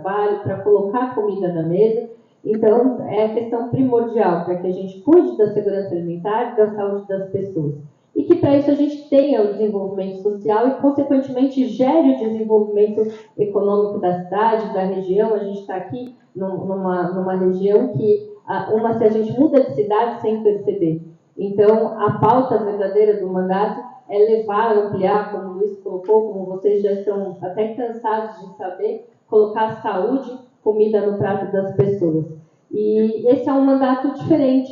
trabalho, para colocar comida na mesa. Então, é a questão primordial para que a gente cuide da segurança alimentar e da saúde das pessoas. E que para isso a gente tenha o desenvolvimento social e, consequentemente, gere o desenvolvimento econômico da cidade, da região. A gente está aqui numa região que, se a gente muda de cidade sem perceber. Então, a pauta verdadeira do mandato é levar, ampliar, como o Luiz colocou, como vocês já estão até cansados de saber, colocar saúde, comida no prato das pessoas. E esse é um mandato diferente.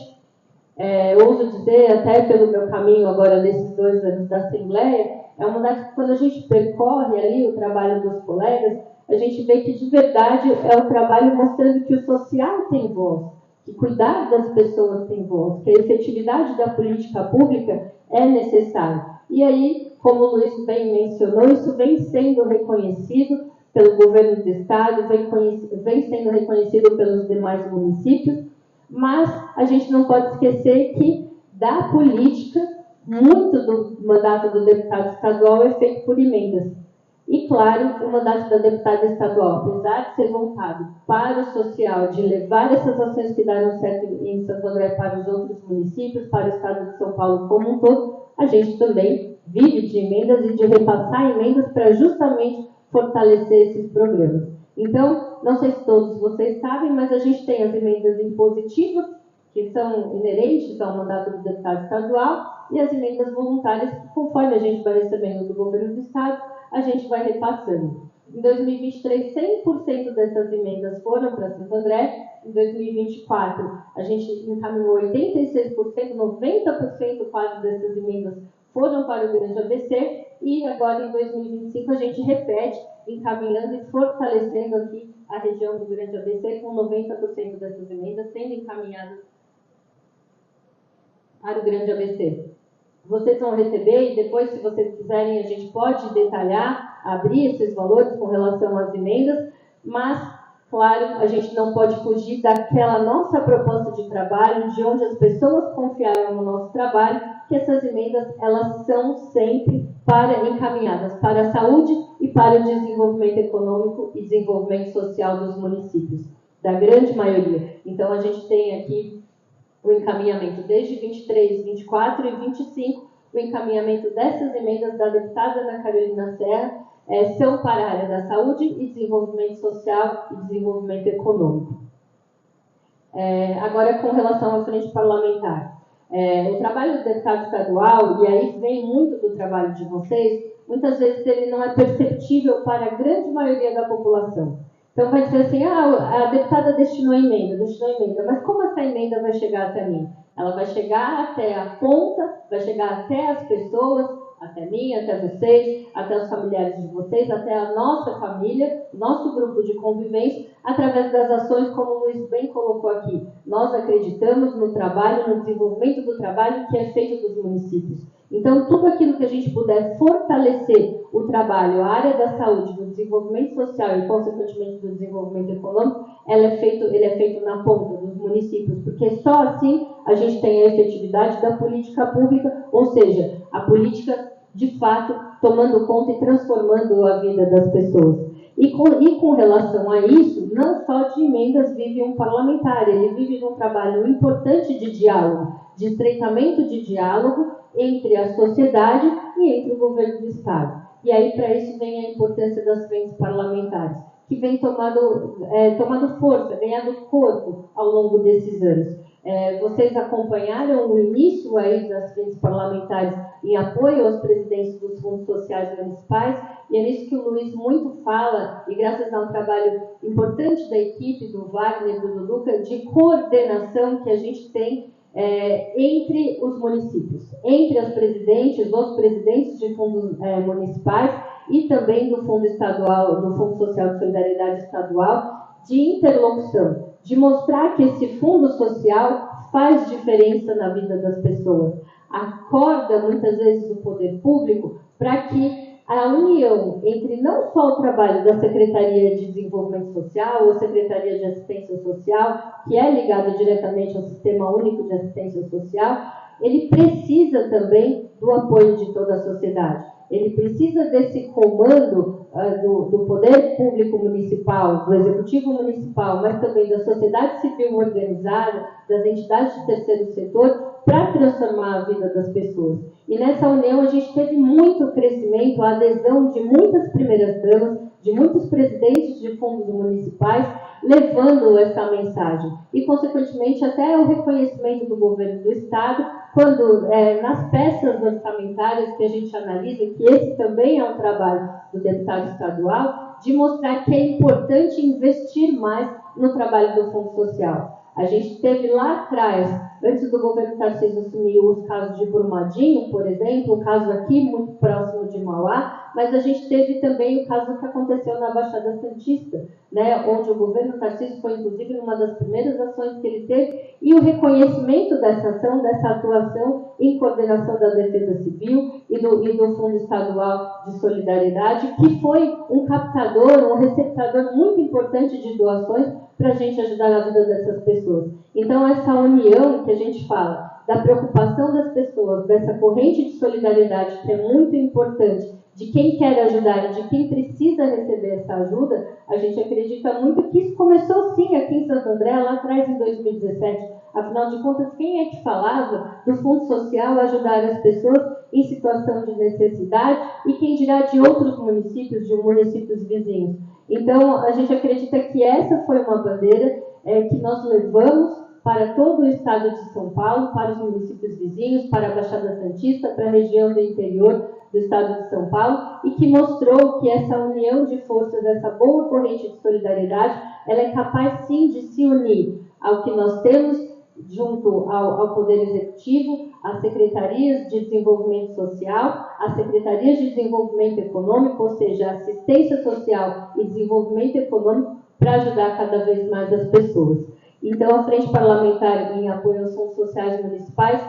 Ouso dizer, até pelo meu caminho agora nesses 2 anos da Assembleia, é um mandato que, quando a gente percorre ali o trabalho dos colegas, a gente vê que, de verdade, é um trabalho mostrando que o social tem voz, que cuidar das pessoas tem voz, que a efetividade da política pública é necessária. E aí, como o Luiz bem mencionou, isso vem sendo reconhecido pelo governo do Estado, vem sendo reconhecido pelos demais municípios, mas a gente não pode esquecer que, da política, muito do mandato do deputado estadual é feito por emendas. E, claro, o mandato da deputada estadual, apesar de ser voltado para o social, de levar essas ações que deram certo em Santo André para os outros municípios, para o estado de São Paulo como um todo, a gente também vive de emendas e de repassar emendas para justamente fortalecer esses programas. Então, não sei se todos vocês sabem, mas a gente tem as emendas impositivas, que são inerentes ao mandato do deputado estadual, e as emendas voluntárias, que, conforme a gente vai recebendo do governo do estado, a gente vai repassando. Em 2023, 100% dessas emendas foram para Santo André. Em 2024, a gente encaminhou 86%, 90% quase dessas emendas foram para o Grande ABC. E agora, em 2025, a gente repete, encaminhando e fortalecendo aqui a região do Grande ABC, com 90% dessas emendas sendo encaminhadas para o Grande ABC. Vocês vão receber, e depois, se vocês quiserem, a gente pode detalhar, abrir esses valores com relação às emendas, mas, claro, a gente não pode fugir daquela nossa proposta de trabalho, de onde as pessoas confiaram no nosso trabalho, que essas emendas, elas são sempre encaminhadas para a saúde e para o desenvolvimento econômico e desenvolvimento social dos municípios, da grande maioria. Então, a gente tem aqui o encaminhamento desde 23, 24 e 25, o encaminhamento dessas emendas da deputada Ana Carolina Serra são para a área da saúde e desenvolvimento social e desenvolvimento econômico. Agora, com relação à frente parlamentar. O trabalho do deputado estadual, e aí vem muito do trabalho de vocês, muitas vezes ele não é perceptível para a grande maioria da população. Então, vai dizer assim, a deputada destinou emenda, mas como essa emenda vai chegar até mim? Ela vai chegar até a ponta, vai chegar até as pessoas, até mim, até vocês, até os familiares de vocês, até a nossa família, nosso grupo de convivência, através das ações, como o Luiz bem colocou aqui. Nós acreditamos no trabalho, no desenvolvimento do trabalho que é feito dos municípios. Então, tudo aquilo que a gente puder fortalecer o trabalho, a área da saúde, do desenvolvimento social e, consequentemente, do desenvolvimento econômico, ele é feito na ponta dos municípios, porque só assim a gente tem a efetividade da política pública, ou seja, a política, de fato, tomando conta e transformando a vida das pessoas. E com relação a isso, não só de emendas vive um parlamentar, ele vive num trabalho importante de diálogo, de estreitamento de diálogo entre a sociedade e entre o governo do Estado. E aí, para isso, vem a importância das frentes parlamentares, que vem tomando força, ganhando corpo ao longo desses anos. Vocês acompanharam o início aí das frentes parlamentares em apoio aos presidentes dos fundos sociais municipais, e é nisso que o Luiz muito fala, e graças a um trabalho importante da equipe, do Wagner e do Duduca, de coordenação que a gente tem entre os municípios, entre os presidentes de fundos municipais e também do Fundo Estadual, do Fundo Social de Solidariedade Estadual, de interlocução, de mostrar que esse fundo social faz diferença na vida das pessoas, acorda muitas vezes o poder público para que a união entre não só o trabalho da Secretaria de Desenvolvimento Social ou Secretaria de Assistência Social, que é ligado diretamente ao Sistema Único de Assistência Social, ele precisa também do apoio de toda a sociedade. Ele precisa desse comando do poder público municipal, do executivo municipal, mas também da sociedade civil organizada, das entidades de terceiro setor, para transformar a vida das pessoas. E nessa união a gente teve muito crescimento, a adesão de muitas primeiras-damas, de muitos presidentes de fundos municipais, levando essa mensagem. E, consequentemente, até o reconhecimento do governo do Estado, quando nas peças orçamentárias que a gente analisa, que esse também é um trabalho do deputado estadual, de mostrar que é importante investir mais no trabalho do Fundo Social. A gente teve lá atrás, antes do governo Tarcísio assumir, os casos de Brumadinho, por exemplo, um caso aqui muito próximo de Mauá, mas a gente teve também o caso que aconteceu na Baixada Santista, né, onde o governo Tarcísio foi, inclusive, uma das primeiras ações que ele teve, e o reconhecimento dessa ação, dessa atuação em coordenação da Defesa Civil e do Fundo Estadual de Solidariedade, que foi um captador, um receptador muito importante de doações para a gente ajudar na vida dessas pessoas. Então, essa união que a gente fala, da preocupação das pessoas, dessa corrente de solidariedade que é muito importante, de quem quer ajudar e de quem precisa receber essa ajuda, a gente acredita muito que isso começou sim aqui em Santo André, lá atrás em 2017. Afinal de contas, quem é que falava do Fundo Social ajudar as pessoas em situação de necessidade e quem dirá de outros municípios, de municípios vizinhos? Então, a gente acredita que essa foi uma bandeira que nós levamos para todo o estado de São Paulo, para os municípios vizinhos, para a Baixada Santista, para a região do interior do estado de São Paulo, e que mostrou que essa união de forças, essa boa corrente de solidariedade, ela é capaz sim de se unir ao que nós temos junto ao Poder Executivo, às Secretarias de Desenvolvimento Social, às Secretarias de Desenvolvimento Econômico, ou seja, assistência social e desenvolvimento econômico, para ajudar cada vez mais as pessoas. Então, a Frente Parlamentar em apoio aos fundos sociais municipais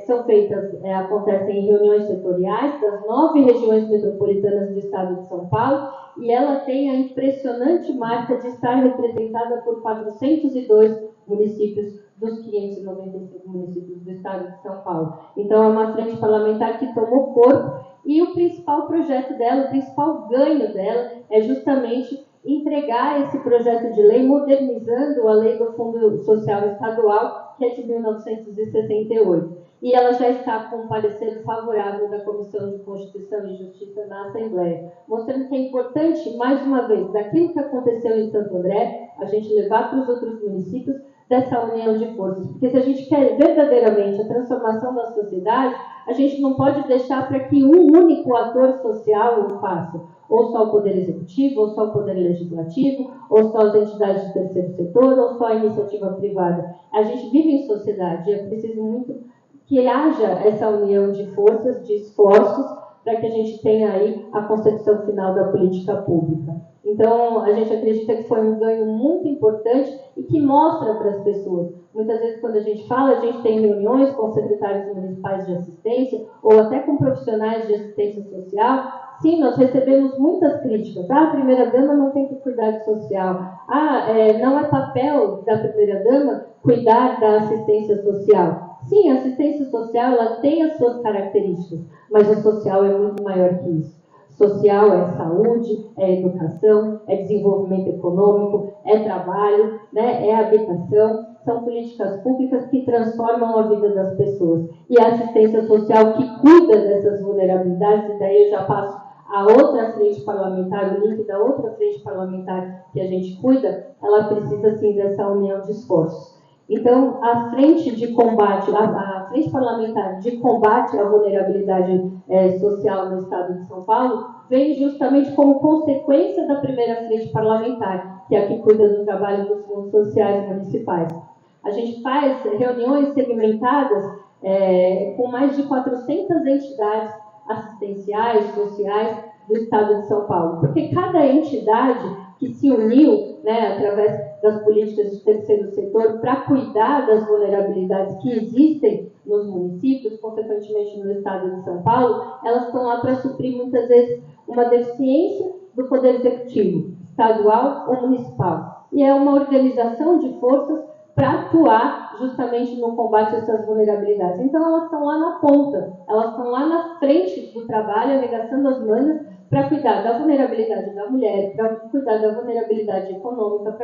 são feitas, acontecem em reuniões setoriais das 9 regiões metropolitanas do estado de São Paulo, e ela tem a impressionante marca de estar representada por 402 municípios dos 595 municípios do estado de São Paulo. Então, é uma frente parlamentar que tomou corpo, e o principal projeto dela, o principal ganho dela, é justamente entregar esse projeto de lei modernizando a lei do Fundo Social Estadual, que é de 1968. E ela já está com um parecer favorável da Comissão de Constituição e Justiça na Assembleia, mostrando que é importante, mais uma vez, daquilo que aconteceu em Santo André, a gente levar para os outros municípios dessa união de forças. Porque se a gente quer verdadeiramente a transformação da sociedade, a gente não pode deixar para que um único ator social o faça. Ou só o Poder Executivo, ou só o Poder Legislativo, ou só as entidades de terceiro setor, ou só a iniciativa privada. A gente vive em sociedade e é preciso muito que haja essa união de forças, de esforços, para que a gente tenha aí a concepção final da política pública. Então, a gente acredita que foi um ganho muito importante e que mostra para as pessoas. Muitas vezes, quando a gente fala, a gente tem reuniões com secretários municipais de assistência ou até com profissionais de assistência social. Sim, nós recebemos muitas críticas. A primeira-dama não tem que cuidar de social. Não é papel da primeira-dama cuidar da assistência social. Sim, a assistência social ela tem as suas características, mas o social é muito maior que isso. Social é saúde, é educação, é desenvolvimento econômico, é trabalho, né, é habitação. São políticas públicas que transformam a vida das pessoas. E a assistência social que cuida dessas vulnerabilidades, e daí eu já passo a outra frente parlamentar, o link da outra frente parlamentar que a gente cuida, ela precisa sim dessa união de esforços. Então, a frente de combate, a frente parlamentar de combate à vulnerabilidade social no estado de São Paulo, vem justamente como consequência da primeira frente parlamentar, que é a que cuida do trabalho dos fundos sociais municipais. A gente faz reuniões segmentadas com mais de 400 entidades assistenciais, sociais do estado de São Paulo, porque cada entidade que se uniu, né, através das políticas de terceiro setor para cuidar das vulnerabilidades que existem nos municípios, consequentemente no estado de São Paulo, elas estão lá para suprir muitas vezes uma deficiência do Poder Executivo, estadual ou municipal. E é uma organização de forças para atuar justamente no combate a essas vulnerabilidades. Então, elas estão lá na ponta, elas estão lá na frente do trabalho, arregaçando as mangas, para cuidar da vulnerabilidade da mulher, para cuidar da vulnerabilidade econômica, para